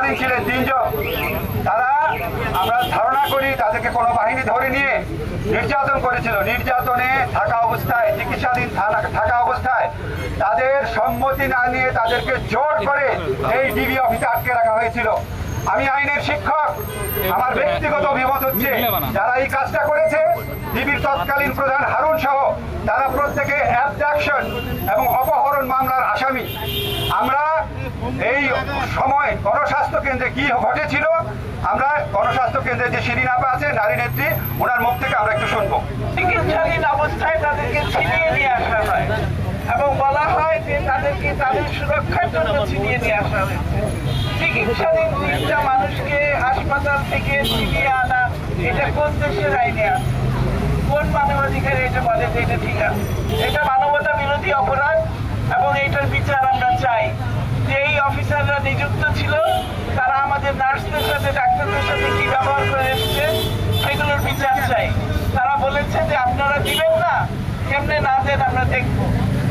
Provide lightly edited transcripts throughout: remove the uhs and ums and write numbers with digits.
চিকিৎসাধীন ছিলেন 3 জন। তারা আমরা ধারণা করি তাদেরকে কোনো বাহিনী ধরে নিয়ে নির্যাতন করেছিল। নির্যাতনে থাকা অবস্থায়, চিকিৎসাধীন থাকা অবস্থায় তাদের সম্মতি না নিয়ে তাদেরকে জোর করে এই ডিবি অফিসে আটকে রাখা হয়েছিল। আমি আইনের শিক্ষক, আমার ব্যক্তিগত অভিমত হচ্ছে যারা এই কাজটা করেছে ডিবির তৎকালীন প্রধান হারুন সহ তারা প্রত্যেকে অ্যাবডাকশন এবং অপহরণ মামলার আসামি। আমরা এই সময় গণস্বাস্থ্য কেন্দ্রে কি ঘটেছিল, আমরা গণস্বাস্থ্য কেন্দ্রের যে শিরিন আপা আছে, নারী নেত্রী, ওনার মুখ থেকে আমরা একটু শুনবো। চিকিৎসাধীন অবস্থায় তাদেরকে ছিনিয়ে নিয়ে আসা হয় এবং বলা হয় যে তাদেরকে তাদের সুরক্ষার জন্য ছিনিয়ে নিয়ে আসা হয়েছে। চিকিৎসাধীন 3টা মানুষকে হাসপাতাল থেকে ছিনিয়ে আনা, এটা কোন দেশের আইনে আছে? কোন মানবাধিকারে এটা বলে যে এটা ঠিক আছে? এটা মানবতা বিরোধী অপরাধ এবং এটার বিচার আমরা চাই। যে এই অফিসাররা নিযুক্ত ছিল তারা আমাদের নার্সদের সাথে, ডাক্তারদের সাথে কি ব্যবহার করে এসছে সেগুলোর বিচার চাই। তারা বলেছে যে আপনারা দিবেন না, কেমনে না দেন আমরা দেখবো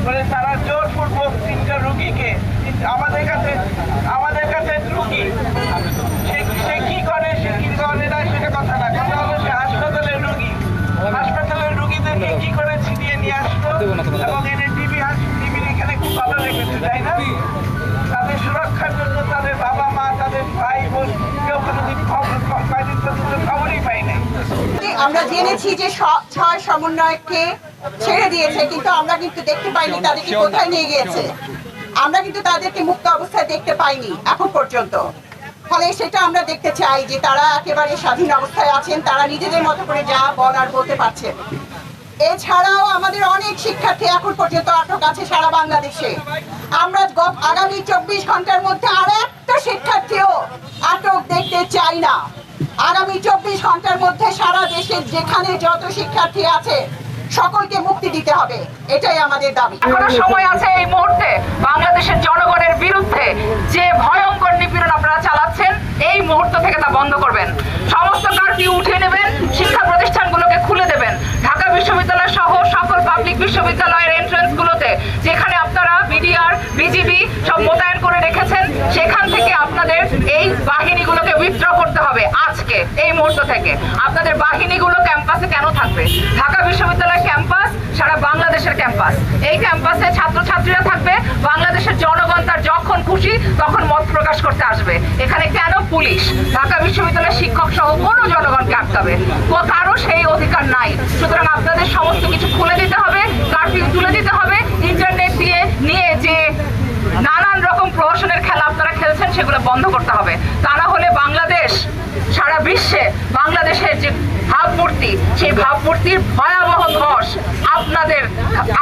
বলে তারা জোরপূর্বক 3টা রুগীকে আমাদের কাছে রুগী সে কি করে, সে কি করে না সেটা কথা না, কথা হলো সে হাসপাতালের রুগীদেরকে কি করে ছিনিয়ে নিয়ে আসতো এবং এদের টিভির এখানে খুব ভালো লেগেছে, তাই না? তাদের সুরক্ষার জন্য তাদের বাবা মা, তাদের ভাই বোন কেউ কোনোদিন কয়েকদিন পর্যন্ত খবরই পাই নাই। আমরা জেনেছি যে 6 সমন্বয়ককে ছেড়ে দিয়েছে, কিন্তু আমরা কিন্তু দেখতে পাইনি তাদেরকে কোথায় নিয়ে গিয়েছে। আমরা কিন্তু তাদেরকে মুক্ত অবস্থায় দেখতে পাইনি এখন পর্যন্ত। ফলে সেটা আমরা দেখতে চাই যে তারা একেবারে স্বাধীন অবস্থায় আছেন, তারা নিজেদের মতো করে যা বলার বলতে পারছেন। এছাড়াও আমাদের অনেক শিক্ষার্থী এখন পর্যন্ত আটক আছে সারা বাংলাদেশে। আমরা আগামী 24 ঘন্টার মধ্যে আর একটা শিক্ষার্থীও আটক দেখতে চাই না। আগামী 24 ঘন্টার মধ্যে সারা দেশে যেখানে যত শিক্ষার্থী আছে সকলকে মুক্তি দিতে হবে, এটাই আমাদের দাবি। এখনো সময় আছে এই মুহূর্তে বাংলাদেশের জনগণের বিরুদ্ধে যে ভয়ঙ্কর নিপীড়ন আপনারা চালাচ্ছেন, এই মুহূর্ত থেকে তা বন্ধ করবেন। সমস্ত কারফিউ উঠিয়ে নেবেন, শিক্ষা প্রতিষ্ঠানগুলোকে খুলে দেবেন। ঢাকা বিশ্ববিদ্যালয় সহ সকল পাবলিক বিশ্ববিদ্যালয়ের এন্ট্রান্স গুলোতে যেখানে আপনারা বিডিআর, বিজিবি সব মোতায়েন করে রেখেছেন, সেখান থেকে আপনাদের এই বাহিনীগুলোকে উইথড্র করতে হবে আজকে, এই মুহূর্ত থেকে। আপনাদের বাহিনীগুলো ক্যাম্পাসে কেন থাকবে? ঢাকা বিশ্ববিদ্যালয় ক্যাম্পাস সারা বাংলাদেশের ক্যাম্পাস। এই ক্যাম্পাসে ছাত্রছাত্রীরা থাকবে, বাংলাদেশের জনগণ তার যখন খুশি তখন মত প্রকাশ করতে আসবে। এখানে কেন পুলিশ ঢাকা বিশ্ববিদ্যালয়ের শিক্ষক সহ কোনো জনগণকে আটকাবে? কারো সেই অধিকার নাই। সুতরাং আপনাদের সমস্ত কিছু খুলে দিতে হবে, কারফিউ তুলে দিতে হবে। ইন্টারনেট দিয়ে নিয়ে যে নানান রকম প্রহসনের খেলা আপনারা খেলছেন সেগুলো বন্ধ করতে হবে। তা না হলে বাংলাদেশ সারা বিশ্বে বাংলাদেশের যে ভাবমূর্তি, সেই ভাবমূর্তির ভয়াবহ ধস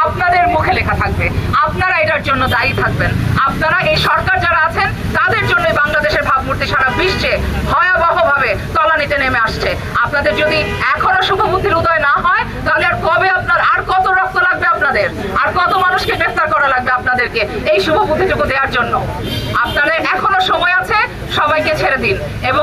আপনাদের মুখে লেখা থাকবে। আপনারা এটার জন্য দায়ী থাকবেন। আপনারা এই সরকার যারা আছেন তাদের জন্যই বাংলাদেশের ভাবমূর্তি সারা বিশ্বে ভয়াবহভাবে তলানিতে নেমে আসছে। আপনাদের যদি এখনো শুভবুদ্ধির উদয় না হয় তাহলে আর কবে আর কত রক্ত লাগবে আপনাদের, আর কত মানুষকে গ্রেফতার করা লাগবে আপনাদেরকে এই শুভবুদ্ধিটুকু দেওয়ার জন্য? আপনাদের এখনো সময় আছে, সবাইকে ছেড়ে দিন। এবং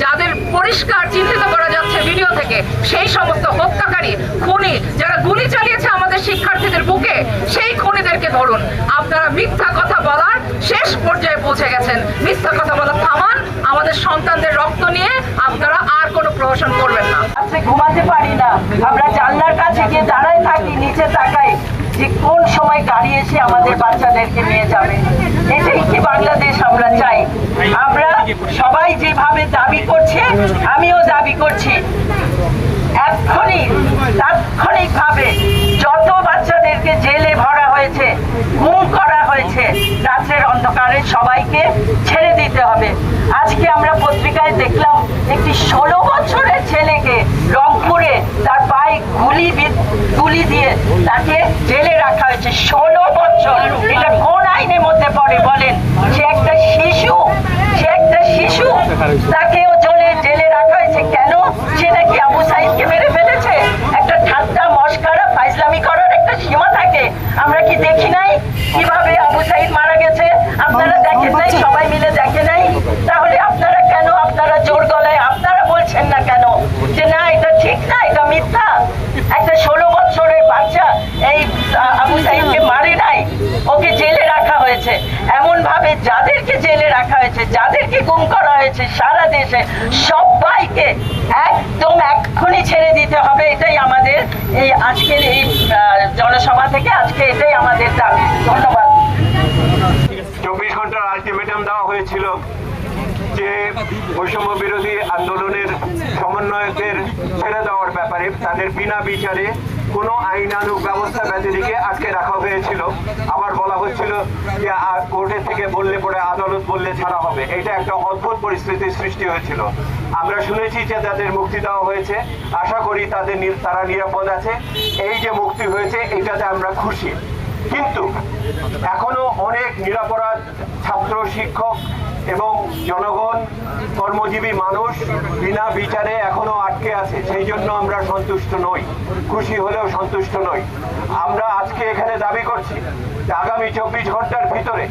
যাদের পরিষ্কার চিহ্নিত করা যাচ্ছে ভিডিও থেকে, সেই সমস্ত হত্যাকারী, খুনি, যারা গুলি চালিয়েছে আমাদের শিক্ষার্থীদের বুকে, সেই খুনিদেরকে ধরুন। আপনারা মিথ্যা কথা বলার শেষ পর্যায়ে পৌঁছে গেছেন। মিথ্যা কথা বলা থামান। আমাদের সন্তানদের রক্ত নিয়ে আপনারা আর কোনো প্রহসন করবেন না। আজকে ঘুমাতে পারি না, আমরা জানলার কাছে গিয়ে দাঁড়ায় থাকি, নিচে তাকাই যে কোন সময় গাড়ি এসে আমাদের বাচ্চাদেরকে নিয়ে যাবে। এটাই কি বাংলাদেশ আমরা চাই? আমরা সবাই যেভাবে দাবি করছে, আমিও দাবি করছি, তাৎক্ষণিকভাবে যত বাচ্চাদেরকে জেলে ভরা হয়েছে, গুম করা হয়েছে, রাত্রের অন্ধকারে সবাইকে ছেড়ে দিতে হবে। আজকে আমরা পত্রিকায় দেখলাম একটি 16 বছরের ছেলেকে রংপুরে তার পায়ে গুলি দিয়ে তাকে জেলে রাখা হয়েছে। 16 বছর! এটা কোন আইনের মধ্যে পড়ে বলেন? সে একটা শিশু, তাকেও জেলে রাখা হয়েছে। কেন? সে নাকি আবু সাইদকে মেরে ফেলেছে। একটা ঠাট্টা মশকরা ফাইজলামি করার একটা সীমা থাকে। আমরা কি দেখি নাই কিভাবে আবু সাইদ মারা গেছে? আপনারা দেখেন নাই? সবাই মিলে দেখে নাই? তাহলে আপনারা কেন, আপনারা জোর গলায় আপনারা বলছেন না কেন যে না এটা ঠিক না, এটা মিথ্যা? একটা 16 বছরের বাচ্চা এই আবু সাইদকে মারে নাই, ওকে জেলে রাখা হয়েছে। এমন ভাবে যাদেরকে জেলে রাখা হয়েছে যাদেরকে গুম করা হয়েছে সারা দেশে সবাইকে একদম এক্ষুনি ছেড়ে দিতে হবে। এটাই আমাদের এই আজকের এই জনসভা থেকে আজকে এটাই আমাদের দাবি। ধন্যবাদ। 24 ঘন্টার আলটিমেটাম দেওয়া হয়েছিল যে বৈষম্য বিরোধী আন্দোলনের সমন্বয়কদের ছেড়ে দেওয়ার ব্যাপারে তাদের বিনা বিচারে কোনো আইনানুগ ব্যবস্থা ব্যতিরেকে আজকে রাখা হয়েছিল। আবার বলা হচ্ছিল যে কোর্টের থেকে বললে পরে আদালত বললে ছাড়া হবে। এটা একটা অদ্ভুত পরিস্থিতির সৃষ্টি হয়েছিল। আমরা শুনেছি যে তাদের মুক্তি দেওয়া হয়েছে, আশা করি তারা নিরাপদ আছে। এই যে মুক্তি হয়েছে এটাতে আমরা খুশি, কিন্তু এখনো অনেক নিরপরাধ ছাত্র, শিক্ষক এবং জনগণ, কর্মজীবী মানুষ বিনা বিচারে এখনো আটকে আছে। সেই জন্য আমরা সন্তুষ্ট নই, খুশি হলেও সন্তুষ্ট নই। আমরা আজকে এখানে দাবি করছি যে আগামী 24 ঘন্টার ভিতরে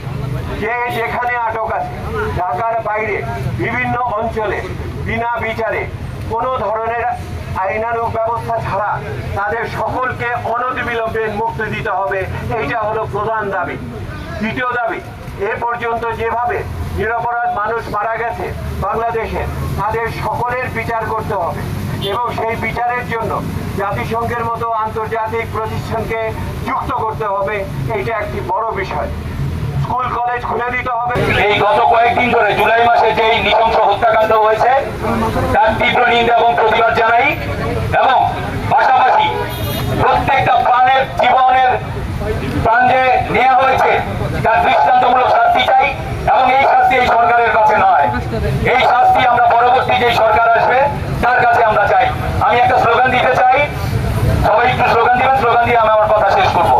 যে যেখানে আটক আছে, ঢাকার বাইরে বিভিন্ন অঞ্চলে বিনা বিচারে কোনো ধরনের আইনানুগ ব্যবস্থা ছাড়া তাদের সকলকে অনতিবিলম্বে মুক্তি দিতে হবে। এইটা হলো প্রধান দাবি। দ্বিতীয় দাবি, এ পর্যন্ত যেভাবে নিরপরাধ মানুষ মারা গেছে বাংলাদেশে, তাদের সকলের বিচার করতে হবে এবং সেই বিচারের জন্য জাতিসংঘের মতো আন্তর্জাতিক প্রতিষ্ঠানকে যুক্ত করতে হবে। এইটা একটি বড় বিষয়। স্কুল কলেজ খুলে দিতে হবে। এই গত কয়েকদিন ধরে জুলাই মাসে যে নৃশংস হত্যাকাণ্ড হয়েছে তার তীব্র নিন্দা এবং প্রতিবাদ জানাই, এবং পাশাপাশি প্রত্যেকটা জীবনের প্রাণ যে নেওয়া হয়েছে তার দৃষ্টান্তমূলক শাস্তি চাই, এবং এই শাস্তি এই সরকারের কাছে নয়, এই শাস্তি আমরা পরবর্তী যে সরকার আসবে তার কাছে আমরা চাই। আমি একটা স্লোগান দিতে চাই, সবাই একটু স্লোগান দিবেন, স্লোগান দিয়ে আমি আমার কথা শেষ করবো।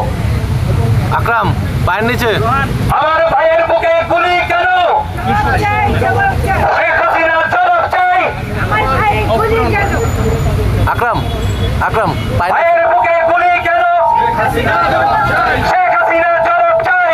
আকরাম পায়ের নিচে। আমার ভাইয়ের বুকে গুলি কেন? শেখ হাসিনা জবাব চাই। আকরাম আকরাম ভাইয়ের বুকে গুলি কেন? শেখ হাসিনা জবাব চাই।